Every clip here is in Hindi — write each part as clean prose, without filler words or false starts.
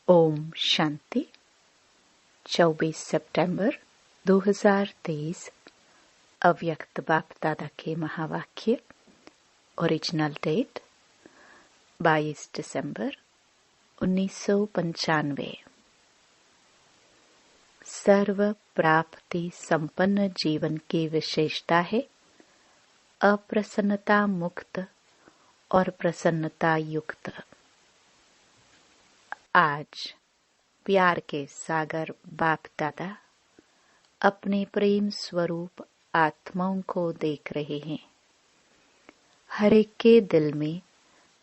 ओम शांति। 24 सितंबर 2023 अव्यक्त बाप दादा के महावाक्य। ओरिजिनल डेट 22 दिसंबर 1995। सर्व प्राप्ति संपन्न जीवन की विशेषता है अप्रसन्नता मुक्त और प्रसन्नता युक्त। आज प्यार के सागर बाप दादा अपने प्रेम स्वरूप आत्माओं को देख रहे हैं। हर एक के दिल में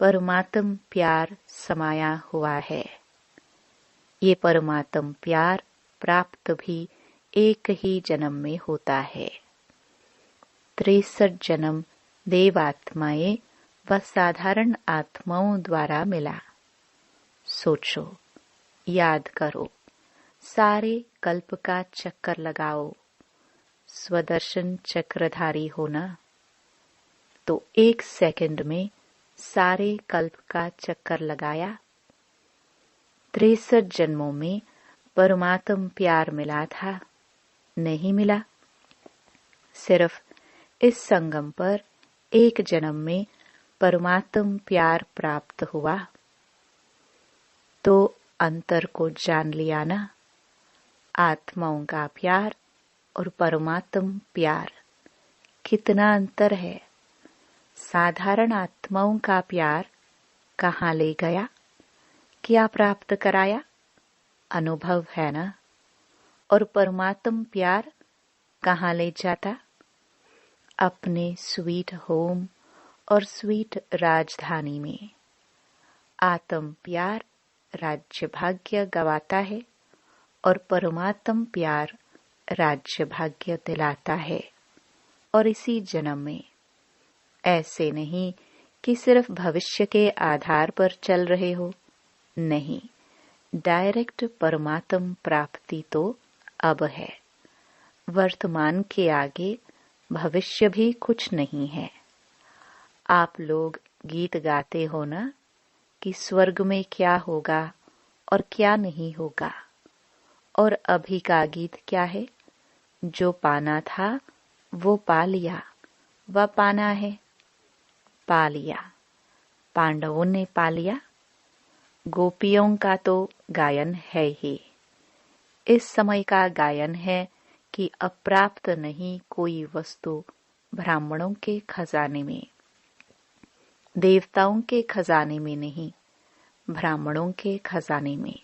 परमात्म प्यार समाया हुआ है। ये परमात्म प्यार प्राप्त भी एक ही जन्म में होता है। 63 जन्म देवात्माएं व साधारण आत्माओं द्वारा मिला। सोचो, याद करो, सारे कल्प का चक्कर लगाओ। स्वदर्शन चक्रधारी होना तो 1 सेकंड में सारे कल्प का चक्कर लगाया। 63 जन्मों में परमात्म प्यार मिला था? नहीं मिला। सिर्फ इस संगम पर एक जन्म में परमात्म प्यार प्राप्त हुआ। तो अंतर को जान लिया ना। आत्माओं का प्यार और परमात्म प्यार कितना अंतर है। साधारण आत्माओं का प्यार कहाँ ले गया, क्या प्राप्त कराया? अनुभव है ना। और परमात्म प्यार कहाँ ले जाता? अपने स्वीट होम और स्वीट राजधानी में। आत्म प्यार राज्य भाग्य गवाता है और परमात्म प्यार राज्य भाग्य दिलाता है। और इसी जन्म में। ऐसे नहीं कि सिर्फ भविष्य के आधार पर चल रहे हो। नहीं, डायरेक्ट परमात्म प्राप्ति तो अब है। वर्तमान के आगे भविष्य भी कुछ नहीं है। आप लोग गीत गाते हो ना कि स्वर्ग में क्या होगा और क्या नहीं होगा। और अभी का गीत क्या है? जो पाना था वो पा लिया, वह पाना है। पा लिया, पांडवों ने पा लिया। गोपियों का तो गायन है ही। इस समय का गायन है कि अप्राप्त नहीं कोई वस्तु ब्राह्मणों के खजाने में। देवताओं के खजाने में नहीं, ब्राह्मणों के खजाने में।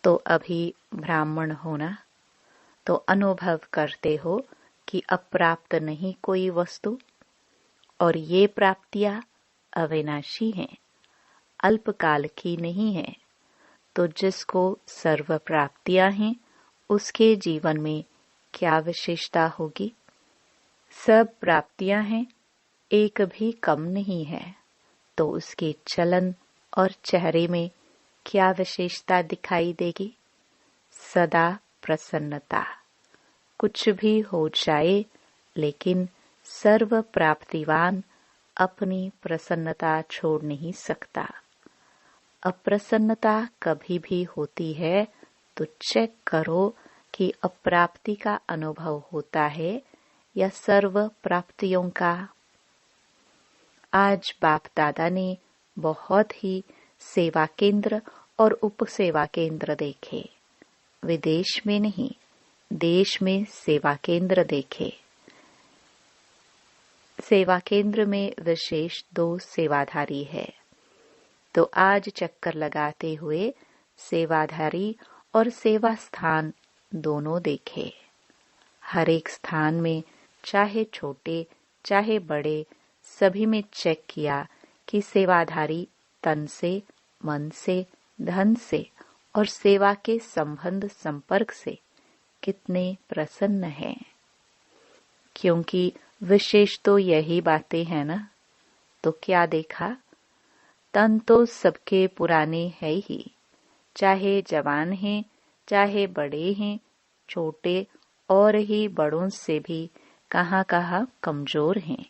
तो अभी ब्राह्मण होना तो अनुभव करते हो कि अप्राप्त नहीं कोई वस्तु। और ये प्राप्तियां अविनाशी हैं, अल्पकाल की नहीं है। तो जिसको सर्व प्राप्तियां हैं उसके जीवन में क्या विशेषता होगी? सब प्राप्तियां हैं, एक भी कम नहीं है। तो उसके चलन और चेहरे में क्या विशेषता दिखाई देगी? सदा प्रसन्नता। कुछ भी हो जाए लेकिन सर्व प्राप्तिवान अपनी प्रसन्नता छोड़ नहीं सकता। अप्रसन्नता कभी भी होती है तो चेक करो कि अप्राप्ति का अनुभव होता है या सर्व प्राप्तियों का। आज बाप दादा ने बहुत ही सेवा केंद्र और उप सेवा केंद्र देखे। विदेश में नहीं, देश में सेवा केंद्र देखे। सेवा केंद्र में विशेष 2 सेवाधारी है। तो आज चक्कर लगाते हुए सेवाधारी और सेवा स्थान दोनों देखे। हर एक स्थान में चाहे छोटे चाहे बड़े सभी में चेक किया कि सेवाधारी तन से, मन से, धन से और सेवा के संबंध संपर्क से कितने प्रसन्न हैं। क्योंकि विशेष तो यही बातें हैं ना। तो क्या देखा? तन तो सबके पुराने है ही, चाहे जवान हैं चाहे बड़े हैं, छोटे और ही बड़ों से भी कहाँ कहाँ कमजोर हैं।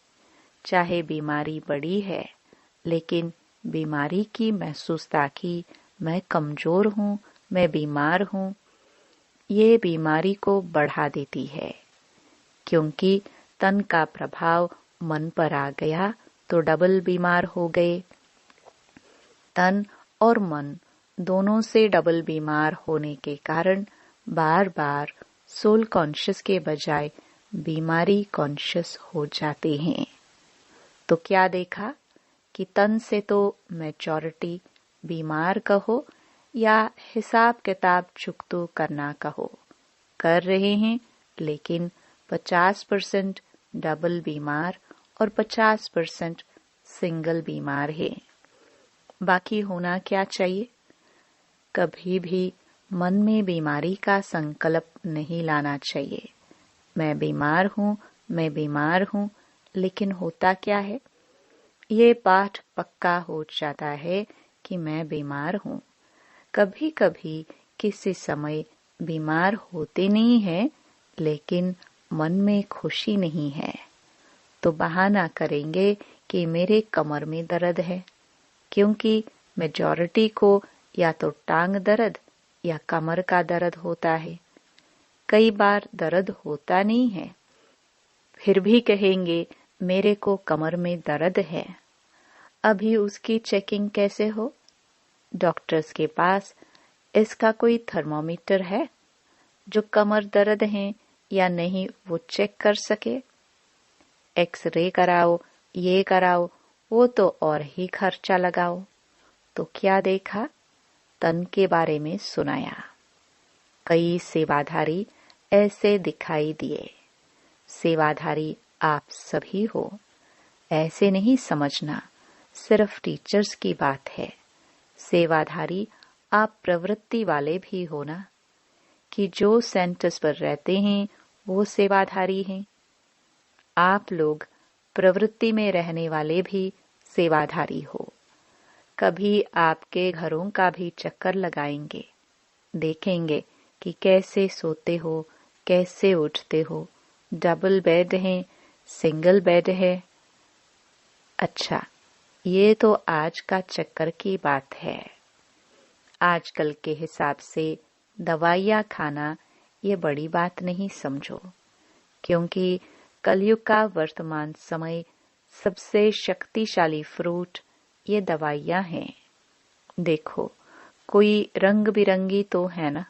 चाहे बीमारी बड़ी है लेकिन बीमारी की महसूसता की मैं कमजोर हूँ, मैं बीमार हूँ, ये बीमारी को बढ़ा देती है। क्योंकि तन का प्रभाव मन पर आ गया तो डबल बीमार हो गए। तन और मन दोनों से डबल बीमार होने के कारण बार बार सोल कॉन्शियस के बजाय बीमारी कॉन्शियस हो जाते हैं। तो क्या देखा कि तन से तो मैच्योरिटी बीमार कहो या हिसाब किताब चुकतो करना कहो, कर रहे हैं, लेकिन 50% डबल बीमार और 50% सिंगल बीमार है। बाकी होना क्या चाहिए? कभी भी मन में बीमारी का संकल्प नहीं लाना चाहिए। मैं बीमार हूँ, मैं बीमार हूँ, लेकिन होता क्या है? ये पाठ पक्का हो जाता है कि मैं बीमार हूँ। कभी कभी किसी समय बीमार होते नहीं है, लेकिन मन में खुशी नहीं है, तो बहाना करेंगे कि मेरे कमर में दर्द है, क्योंकि मेजॉरिटी को या तो टांग दर्द या कमर का दर्द होता है। कई बार दर्द होता नहीं है, फिर भी कहेंगे मेरे को कमर में दर्द है। अभी उसकी चेकिंग कैसे हो? डॉक्टर्स के पास इसका कोई थर्मोमीटर है जो कमर दर्द है या नहीं वो चेक कर सके? एक्सरे कराओ, ये कराओ, वो तो और ही खर्चा लगाओ। तो क्या देखा? तन के बारे में सुनाया। कई सेवाधारी ऐसे दिखाई दिए। सेवाधारी आप सभी हो, ऐसे नहीं समझना, सिर्फ टीचर्स की बात है। सेवाधारी आप प्रवृत्ति वाले भी हो ना, कि जो सेंटर्स पर रहते हैं वो सेवाधारी हैं। आप लोग प्रवृत्ति में रहने वाले भी सेवाधारी हो। कभी आपके घरों का भी चक्कर लगाएंगे, देखेंगे कि कैसे सोते हो, कैसे उठते हो, डबल बेड है, सिंगल बेड है। अच्छा, ये तो आज का चक्कर की बात है। आजकल के हिसाब से दवाइयाँ खाना ये बड़ी बात नहीं समझो, क्योंकि कलयुग का वर्तमान समय सबसे शक्तिशाली फ्रूट ये दवाइयाँ हैं। देखो, कोई रंग बिरंगी तो है ना।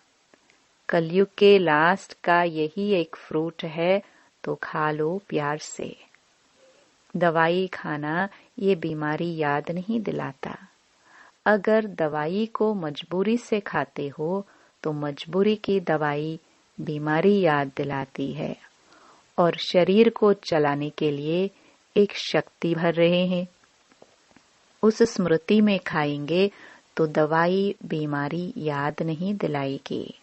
कलयुग के लास्ट का यही एक फ्रूट है, तो खा लो प्यार से। दवाई खाना ये बीमारी याद नहीं दिलाता। अगर दवाई को मजबूरी से खाते हो तो मजबूरी की दवाई बीमारी याद दिलाती है, और शरीर को चलाने के लिए एक शक्ति भर रहे हैं। उस स्मृति में खाएंगे तो दवाई बीमारी याद नहीं दिलाएगी।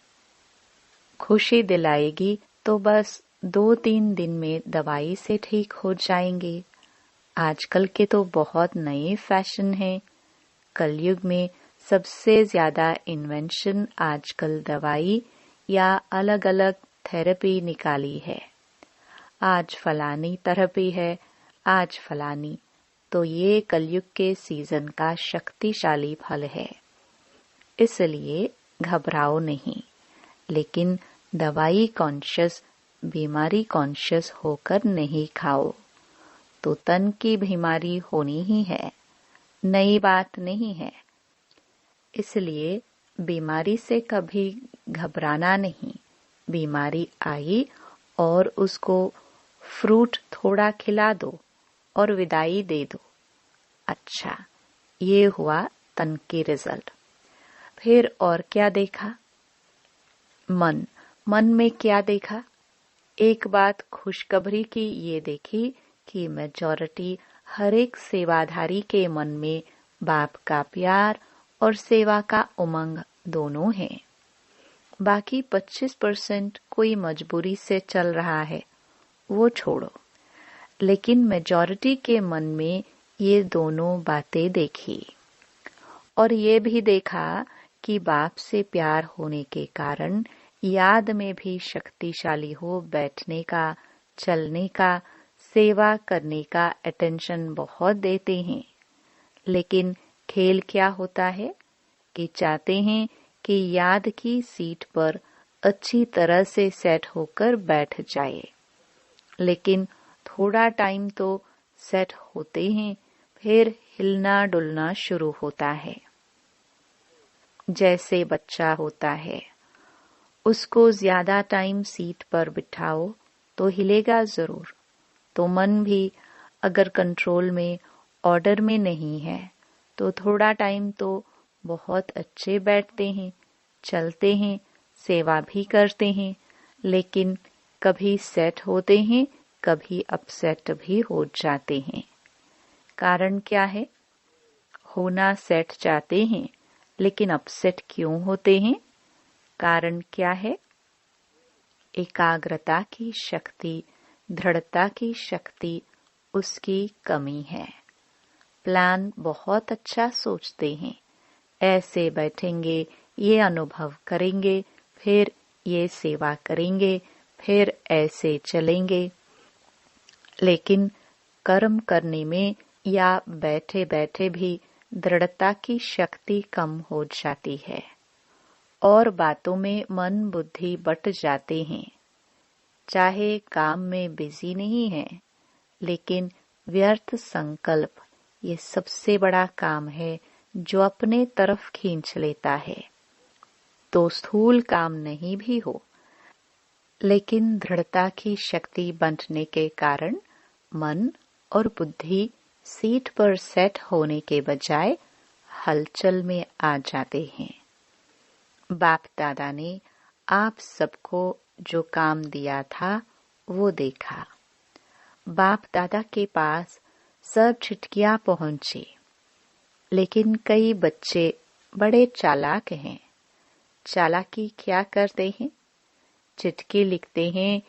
खुशी दिलाएगी तो बस 2-3 दिन में दवाई से ठीक हो जाएंगे। आजकल के तो बहुत नए फैशन हैं। कलयुग में सबसे ज्यादा इन्वेंशन आजकल दवाई या अलग अलग थेरेपी निकाली है। आज फलानी थेरेपी है, आज फलानी, तो ये कलयुग के सीजन का शक्तिशाली फल है। इसलिए घबराओ नहीं, लेकिन दवाई कॉन्शियस, बीमारी कॉन्शियस होकर नहीं खाओ, तो तन की बीमारी होनी ही है, नई बात नहीं है। इसलिए बीमारी से कभी घबराना नहीं। बीमारी आई और उसको फ्रूट थोड़ा खिला दो और विदाई दे दो। अच्छा, ये हुआ तन की रिजल्ट। फिर और क्या देखा? मन में क्या देखा? एक बात खुशखबरी की ये देखी कि मेजॉरिटी हर एक सेवाधारी के मन में बाप का प्यार और सेवा का उमंग दोनों है। बाकी 25% कोई मजबूरी से चल रहा है, वो छोड़ो, लेकिन मेजॉरिटी के मन में ये दोनों बातें देखी। और ये भी देखा कि बाप से प्यार होने के कारण याद में भी शक्तिशाली हो बैठने का, चलने का, सेवा करने का अटेंशन बहुत देते हैं। लेकिन खेल क्या होता है ये चाहते हैं कि याद की सीट पर अच्छी तरह से सेट होकर बैठ जाए, लेकिन थोड़ा टाइम तो सेट होते हैं, फिर हिलना डुलना शुरू होता है। जैसे बच्चा होता है, उसको ज्यादा टाइम सीट पर बिठाओ तो हिलेगा जरूर। तो मन भी अगर कंट्रोल में, ऑर्डर में नहीं है, तो थोड़ा टाइम तो बहुत अच्छे बैठते हैं, चलते हैं, सेवा भी करते हैं, लेकिन कभी सेट होते हैं, कभी अपसेट भी हो जाते हैं। कारण क्या है? होना सेट चाहते हैं, लेकिन अपसेट क्यों होते हैं? कारण क्या है? एकाग्रता की शक्ति, दृढ़ता की शक्ति उसकी कमी है। प्लान बहुत अच्छा सोचते हैं, ऐसे बैठेंगे, ये अनुभव करेंगे, फिर ये सेवा करेंगे, फिर ऐसे चलेंगे, लेकिन कर्म करने में या बैठे बैठे भी दृढ़ता की शक्ति कम हो जाती है और बातों में मन बुद्धि बट जाते हैं। चाहे काम में बिजी नहीं है, लेकिन व्यर्थ संकल्प ये सबसे बड़ा काम है जो अपने तरफ खींच लेता है। तो स्थूल काम नहीं भी हो, लेकिन दृढ़ता की शक्ति बंटने के कारण मन और बुद्धि सीट पर सेट होने के बजाय हलचल में आ जाते हैं। बाप दादा ने आप सबको जो काम दिया था वो देखा। बाप दादा के पास सब चिट्ठियां पहुंची, लेकिन कई बच्चे बड़े चालाक हैं। चालाकी क्या करते हैं? चिट्ठी लिखते हैं,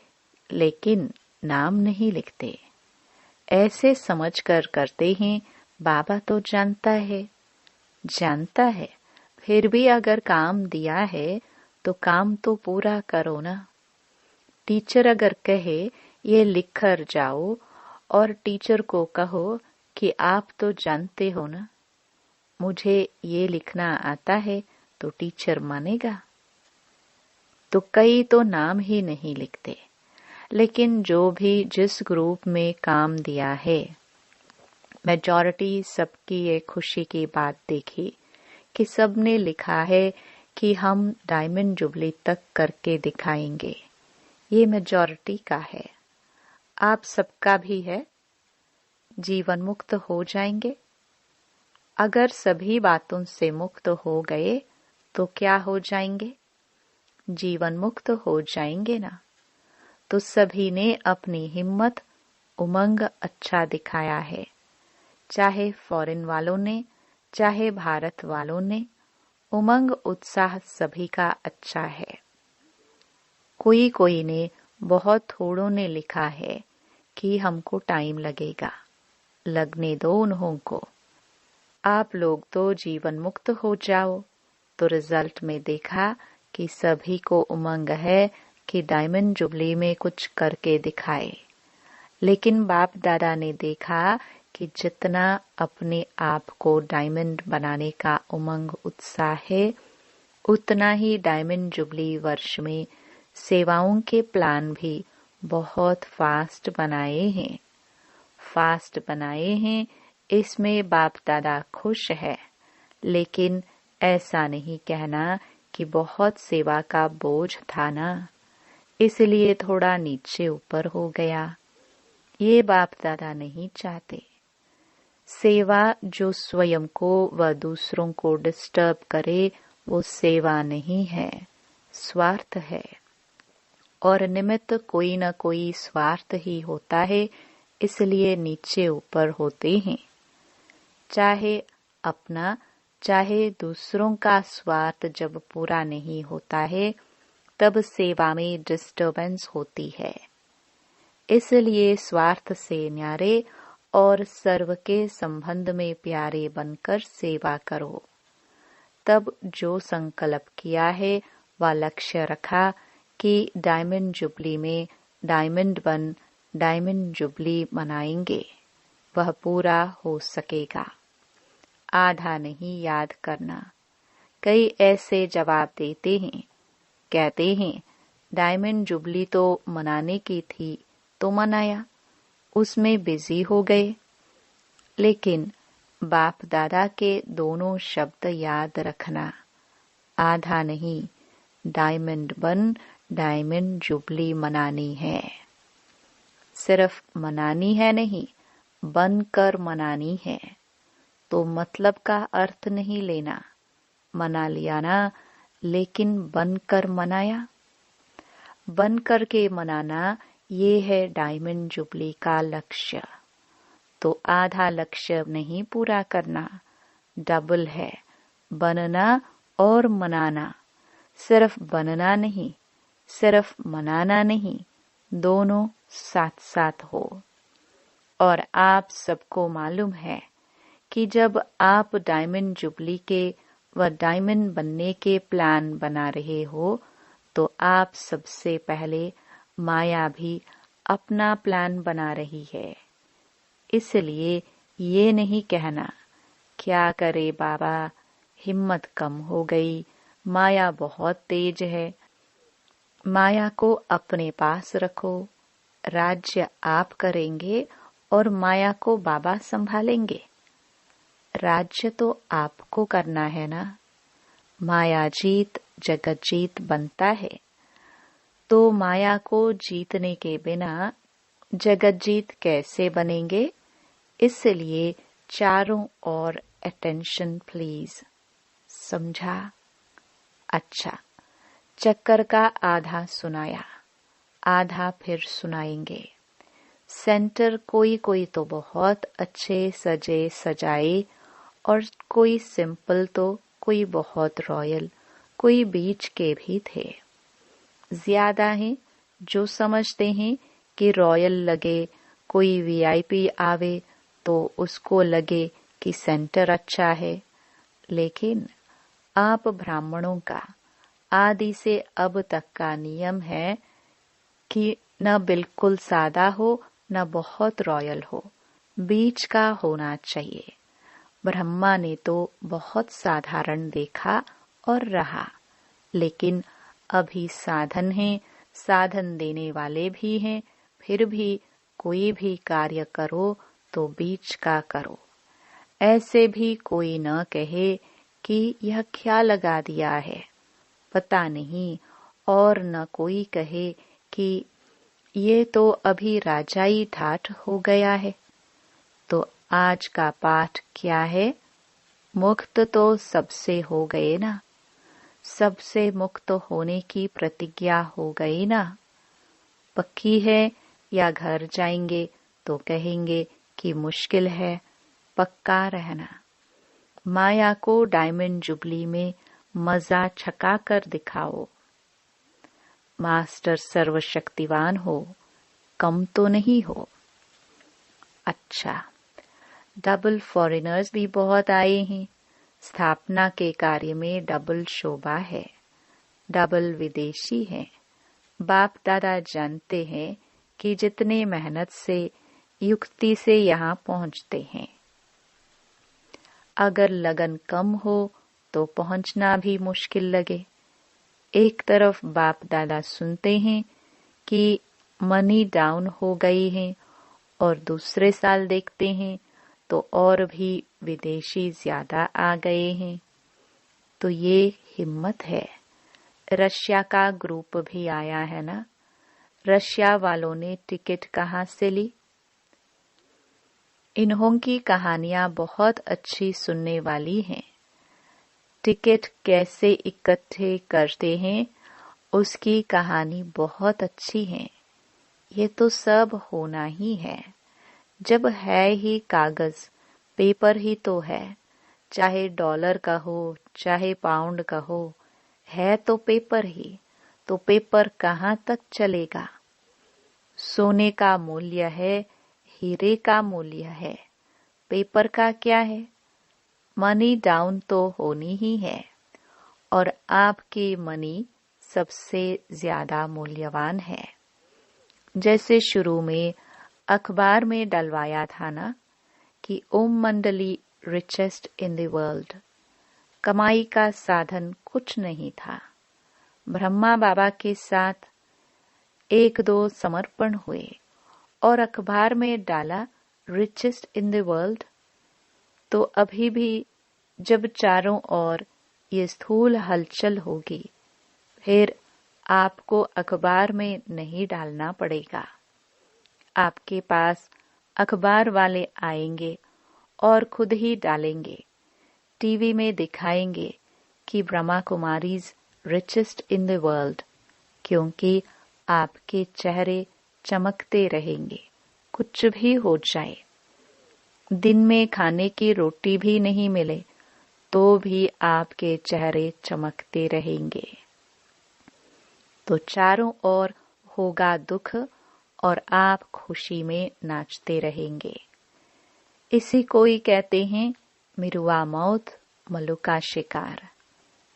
लेकिन नाम नहीं लिखते। ऐसे समझकर करते हैं बाबा तो जानता है, फिर भी अगर काम दिया है तो काम तो पूरा करो ना। टीचर अगर कहे ये लिख कर जाओ और टीचर को कहो कि आप तो जानते हो ना, मुझे ये लिखना आता है, तो टीचर मानेगा? तो कई तो नाम ही नहीं लिखते। लेकिन जो भी जिस ग्रुप में काम दिया है, मेजॉरिटी सबकी ये खुशी की बात देखी कि सबने लिखा है कि हम डायमंड जुबली तक करके दिखाएंगे। ये मेजॉरिटी का है। आप सबका भी है। जीवन मुक्त हो जाएंगे। अगर सभी बातों से मुक्त हो गए तो क्या हो जाएंगे? जीवन मुक्त हो जाएंगे ना। तो सभी ने अपनी हिम्मत, उमंग अच्छा दिखाया है। चाहे फॉरेन वालों ने, चाहे भारत वालों ने, उमंग उत्साह सभी का अच्छा है। कोई कोई ने, बहुत थोड़ों ने लिखा है कि हमको टाइम लगेगा। लगने दो उन्हों को। आप लोग तो जीवन मुक्त हो जाओ। तो रिजल्ट में देखा कि सभी को उमंग है कि डायमंड जुबली में कुछ करके दिखाए। लेकिन बाप दादा ने देखा कि जितना अपने आप को डायमंड बनाने का उमंग उत्साह है, उतना ही डायमंड जुबली वर्ष में सेवाओं के प्लान भी बहुत फास्ट बनाए हैं। इसमें बाप दादा खुश है, लेकिन ऐसा नहीं कहना कि बहुत सेवा का बोझ था ना, इसलिए थोड़ा नीचे ऊपर हो गया। ये बाप दादा नहीं चाहते। सेवा जो स्वयं को व दूसरों को डिस्टर्ब करे, वो सेवा नहीं है, स्वार्थ है। और निमित्त कोई न कोई स्वार्थ ही होता है, इसलिए नीचे ऊपर होते हैं। चाहे अपना, चाहे दूसरों का स्वार्थ जब पूरा नहीं होता है, तब सेवा में डिस्टर्बेंस होती है। इसलिए स्वार्थ से न्यारे और सर्व के संबंध में प्यारे बनकर सेवा करो। तब जो संकल्प किया है वह लक्ष्य रखा कि डायमंड जुबली में डायमंड बन डायमंड जुबली मनाएंगे, वह पूरा हो सकेगा। आधा नहीं याद करना कई ऐसे जवाब देते हैं, कहते हैं डायमंड जुबली तो मनाने की थी तो मनाया, उसमें बिजी हो गए। लेकिन बाप दादा के दोनों शब्द याद रखना, आधा नहीं, डायमंड बन डायमंड जुबली मनानी है। सिर्फ मनानी है नहीं, बनकर मनानी है। तो मतलब का अर्थ नहीं लेना, मना लिया ना, लेकिन बनकर मनाया। बनकर के मनाना, ये है डायमंड जुबली का लक्ष्य। तो आधा लक्ष्य नहीं पूरा करना, डबल है, बनना और मनाना। सिर्फ बनना नहीं, सिर्फ मनाना नहीं, दोनों साथ साथ हो। और आप सबको मालूम है कि जब आप डायमंड जुबली के व डायमंड बनने के प्लान बना रहे हो, तो आप सबसे पहले माया भी अपना प्लान बना रही है। इसलिए ये नहीं कहना क्या करे बाबा, हिम्मत कम हो गई, माया बहुत तेज है। माया को अपने पास रखो, राज्य आप करेंगे और माया को बाबा संभालेंगे। राज्य तो आपको करना है ना। माया जीत जगत जीत बनता है, तो माया को जीतने के बिना जगत जीत कैसे बनेंगे। इसलिए चारों ओर अटेंशन प्लीज। समझा? अच्छा, चक्कर का आधा सुनाया, आधा फिर सुनाएंगे। सेंटर कोई कोई तो बहुत अच्छे सजे सजाए, और कोई सिंपल तो कोई बहुत रॉयल, कोई बीच के भी थे। ज्यादा हैं जो समझते हैं कि रॉयल लगे, कोई वीआईपी आवे तो उसको लगे कि सेंटर अच्छा है। लेकिन आप ब्राह्मणों का आदि से अब तक का नियम है कि न बिल्कुल सादा हो न बहुत रॉयल हो, बीच का होना चाहिए। ब्रह्मा ने तो बहुत साधारण देखा और रहा, लेकिन अभी साधन है, साधन देने वाले भी हैं। फिर भी कोई भी कार्य करो तो बीच का करो। ऐसे भी कोई न कहे कि यह क्या लगा दिया है, पता नहीं, और न कोई कहे कि ये तो अभी राजाई ठाठ हो गया है। तो आज का पाठ क्या है? मुक्त तो सबसे हो गए ना, सबसे मुक्त होने की प्रतिज्ञा हो गई ना। पक्की है या घर जाएंगे तो कहेंगे कि मुश्किल है, पक्का रहना। माया को डायमंड जुबली में मजा छका कर दिखाओ। मास्टर सर्वशक्तिवान हो, कम तो नहीं हो। अच्छा, डबल फॉरेनर्स भी बहुत आए हैं। स्थापना के कार्य में डबल शोभा है, डबल विदेशी हैं। बाप दादा जानते हैं कि जितने मेहनत से युक्ति से यहाँ पहुँचते हैं, अगर लगन कम हो तो पहुँचना भी मुश्किल लगे। एक तरफ बाप दादा सुनते हैं कि मनी डाउन हो गई है, और दूसरे साल देखते हैं तो और भी विदेशी ज्यादा आ गए हैं। तो ये हिम्मत है। रशिया का ग्रुप भी आया है ना। रशिया वालों ने टिकट कहाँ से ली? इन्हों की कहानियां बहुत अच्छी सुनने वाली हैं। टिकट कैसे इकट्ठे करते हैं उसकी कहानी बहुत अच्छी है। ये तो सब होना ही है। जब है ही कागज, पेपर ही तो है, चाहे डॉलर का हो चाहे पाउंड का हो, है तो पेपर ही। तो पेपर कहाँ तक चलेगा? सोने का मूल्य है, हीरे का मूल्य है, पेपर का क्या है? मनी डाउन तो होनी ही है, और आपकी मनी सबसे ज्यादा मूल्यवान है। जैसे शुरू में अखबार में डलवाया था ना कि ओम मंडली रिचेस्ट इन द वर्ल्ड। कमाई का साधन कुछ नहीं था। ब्रह्मा बाबा के साथ एक दो समर्पण हुए और अखबार में डाला रिचेस्ट इन द वर्ल्ड। तो अभी भी जब चारों ओर ये स्थूल हलचल होगी, फिर आपको अखबार में नहीं डालना पड़ेगा। आपके पास अखबार वाले आएंगे और खुद ही डालेंगे। टीवी में दिखाएंगे कि Brahma Kumaris richest in the world, क्योंकि आपके चेहरे चमकते रहेंगे, कुछ भी हो जाए। दिन में खाने की रोटी भी नहीं मिले तो भी आपके चेहरे चमकते रहेंगे। तो चारों ओर होगा दुख और आप खुशी में नाचते रहेंगे। इसी कोई कहते हैं मिरुआ मौत मल्लू का शिकार।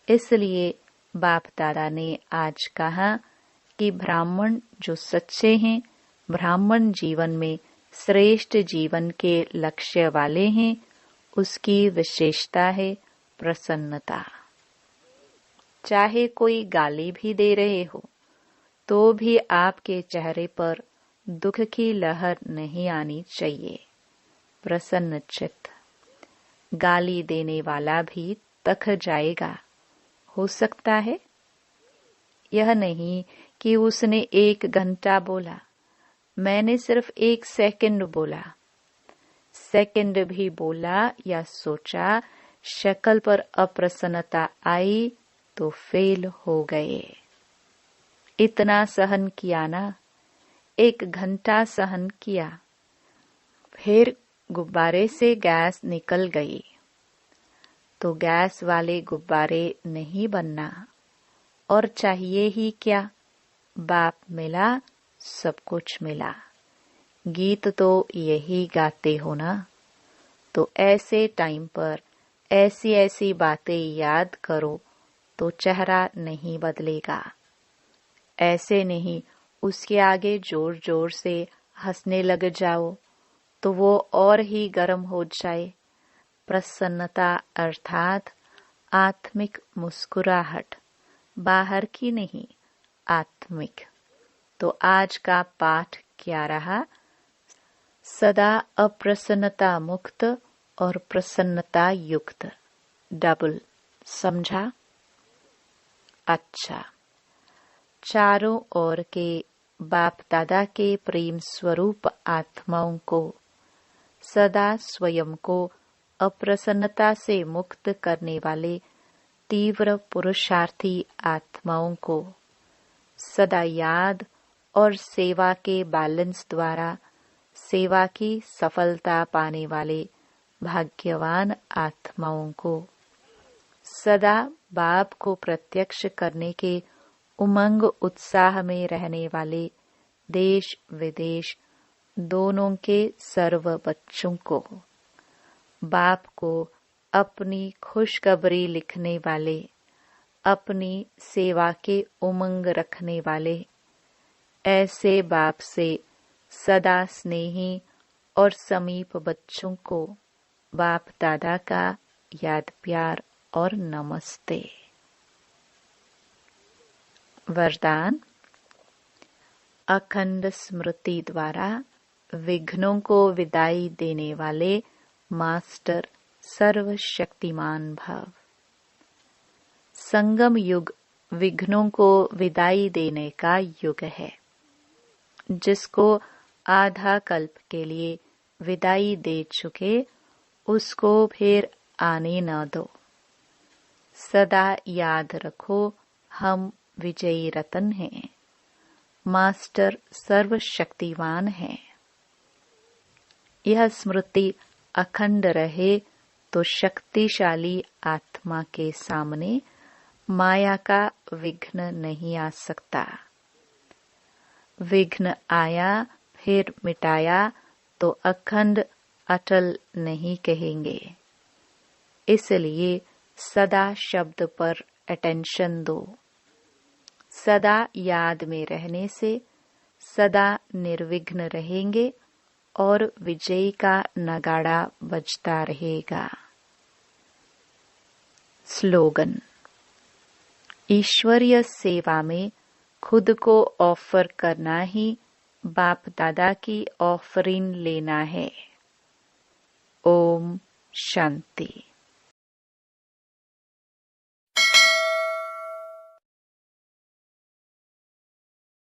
इसलिए बाप दादा ने आज कहा कि ब्राह्मण जो सच्चे हैं, ब्राह्मण जीवन में श्रेष्ठ जीवन के लक्ष्य वाले हैं, उसकी विशेषता है प्रसन्नता। चाहे कोई गाली भी दे रहे हो तो भी आपके चेहरे पर दुख की लहर नहीं आनी चाहिए। प्रसन्न चित्त। गाली देने वाला भी थक जाएगा, हो सकता है। यह नहीं कि उसने 1 घंटा बोला, मैंने सिर्फ 1 सेकंड बोला। सेकंड भी बोला या सोचा, शक्ल पर अप्रसन्नता आई तो फेल हो गए। इतना सहन किया ना, 1 घंटा सहन किया, फिर गुब्बारे से गैस निकल गई। तो गैस वाले गुब्बारे नहीं बनना। और चाहिए ही क्या, बाप मिला, सब कुछ मिला। गीत तो यही गाते हो ना। तो ऐसे टाइम पर ऐसी ऐसी बातें याद करो तो चेहरा नहीं बदलेगा। ऐसे नहीं उसके आगे जोर जोर से हंसने लग जाओ तो वो और ही गर्म हो जाए। प्रसन्नता अर्थात आत्मिक मुस्कुराहट, बाहर की नहीं, आत्मिक। तो आज का पाठ क्या रहा? सदा अप्रसन्नता मुक्त और प्रसन्नता युक्त, डबल। समझा? अच्छा। चारों ओर के बाप दादा के प्रेम स्वरूप आत्माओं को सदा स्वयं को अप्रसन्नता से मुक्त करने वाले तीव्र पुरुषार्थी आत्माओं को सदा याद और सेवा के बैलेंस द्वारा सेवा की सफलता पाने वाले भाग्यवान आत्माओं को सदा बाप को प्रत्यक्ष करने के उमंग उत्साह में रहने वाले देश विदेश दोनों के सर्व बच्चों को बाप को अपनी खुशखबरी लिखने वाले, अपनी सेवा के उमंग रखने वाले ऐसे बाप से सदा स्नेही और समीप बच्चों को बाप दादा का याद प्यार और नमस्ते। वरदान। अखंड स्मृति द्वारा विघ्नों को विदाई देने वाले मास्टर सर्वशक्तिमान भव। संगम युग विघ्नों को विदाई देने का युग है। जिसको आधा कल्प के लिए विदाई दे चुके उसको फिर आने न दो। सदा याद रखो हम विजयी रतन हैं, मास्टर सर्वशक्तिवान हैं। यह स्मृति अखंड रहे तो शक्तिशाली आत्मा के सामने माया का विघ्न नहीं आ सकता। विघ्न आया फिर मिटाया तो अखंड अटल नहीं कहेंगे। इसलिए सदा शब्द पर अटेंशन दो। सदा याद में रहने से सदा निर्विघ्न रहेंगे और विजय का नगाड़ा बजता रहेगा। स्लोगन। ईश्वरीय सेवा में खुद को ऑफर करना ही बाप दादा की ऑफरिंग लेना है। ओम शांति।